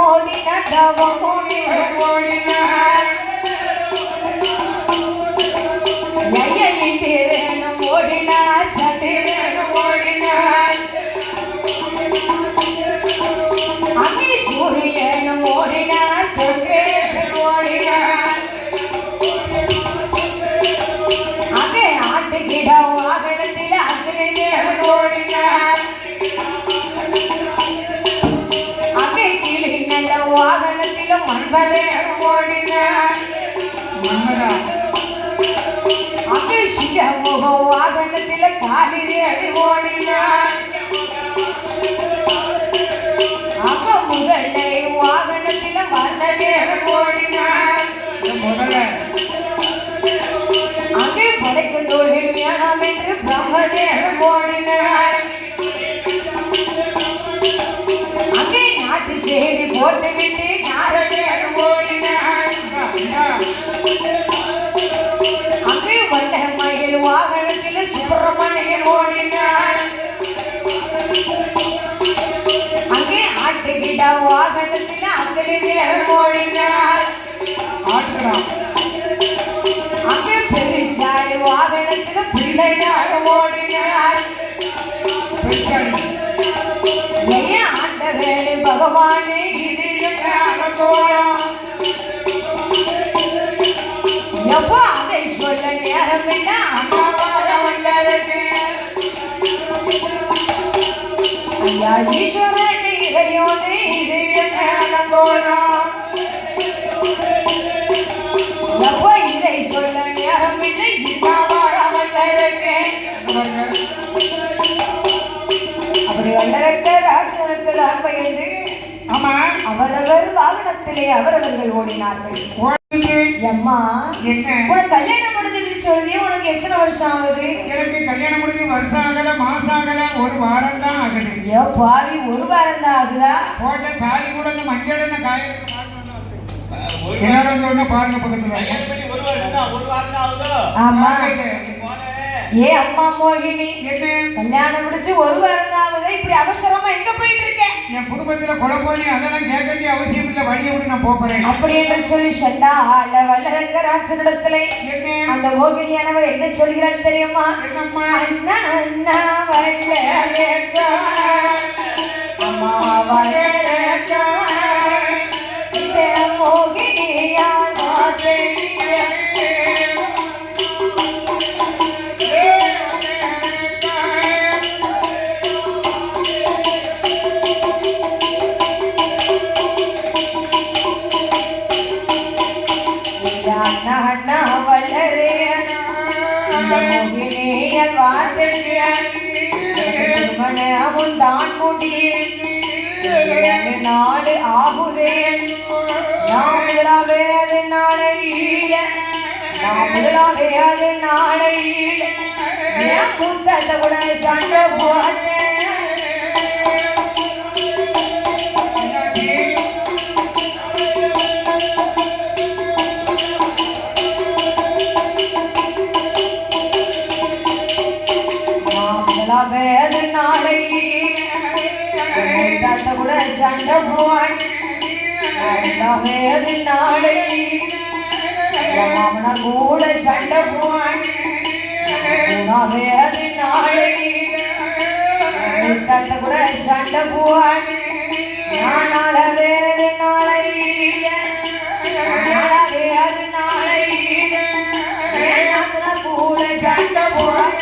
ஓடின தவம் ஓடினார் லயலிட்டு வேணும் ஓடினார் சட்டு வேணும் ஓடினார் அங்கே சூரியனும் ஓடினார் செவ்வேசன் ஓடினார் அங்கே ஆட்டுக்கிட வாகனத்தில் அக்னி தேவன் ஓடினார் அங்கே கிளி நல்ல வாகனத்திலும் மண்பதேவன் ஓடினார் அங்கே சிங்கமுக வாகனத்தில் காளி தேவி ஓடினார் அங்க முதலை வாகனத்தில் வர்ணதேவன் ஓடினார் அங்கே படைக்கும் தொழில் வேணாம் என்று பிரம்மதேவன் ஓடினார் அங்கே நாட்டு செய்தி போட்டுவிட்டு நாரதேவன் ஓடினார் அங்கே வண்ண மயில் வாகனத்தில் சுப்பிரமணியன் ஓடினார் அங்கே ஆட்டுக்கிட்ட வாகனத்தில் அக்னி தேவன் ஓடினார் அங்கே பெருச்சாடி வாகனத்தில் பிள்ளையாக ஓடினார் ஆண்ட வேலை பகவானே இது எப்போ அதை சொல்ல நேரம் என்ன அம்மாவார வந்ததற்கு ஐயா ஈஸ்வரன் இறையோனே இது அலங்கோலம் எப்போ இதை சொல்ல நேரம் இல்லை அம்மாவார வந்ததற்கு அப்படி வந்ததற்கு ராஜனுக்கு தான் பயந்து அவரவர் வாகனத்திலே அவரவர்கள் ஓடினார்கள். அம்மா உனக்கு கல்யாணம் முடிஞ்சு சொல்லியே உனக்கு எத்தனை வருஷம் ஆகுது? எனக்கு கல்யாணம் முடிஞ்சு வருஷம் ஆகல மாசம் ஆகல ஒரு வாரம் தான் ஆகுது. ஏ பாவி ஒரு வாரம் தான் ஆகுதா? போட்ட தாலி கூட இந்த மஞ்சள் காயத்துக்கு எல்லாரும் சொன்ன பாருங்க பக்கத்துல ஒரு வாரம் தான் ஆகுதோ? ஆமா. ஏ அம்மா மோகினி கல்யாணம் முடிச்சு ஒரு வாரம் தான் ஆகுது, இப்படி அவசரமா எங்க போயிட்டு இருக்க? என் குடும்பத்துல குழப்பம் அதெல்லாம் கேட்க வேண்டிய அவசியம் இல்ல, வழியை விட்டு நான் போறேன் அப்படி என்று சொல்லி சண்டா வல்லரங்க ராஜனிடத்துல அந்த மோகினியானவ என்ன சொல்கிறாள் தெரியுமா? என்னம்மா? அண்ணா அண்ணா வல்லரங்க அம்மா வல்லரங்க மோகினியான அண்ணா வல்லரே மோகினிய வாசன் தான் முடி நாடு ஆகுதேன் முதலாவே அது நாளையில முதலாவே அது நாளையில கூட்டத்தை கூட சண்டை போட்டேன் வேது நாளை கூட சண்டை போன் வேது நாளை மாமன கூட சண்டை போன் வேது நாளை கூட சண்டை போன் நாள வேது நாளை வேது நாளை கூட சண்டை போன்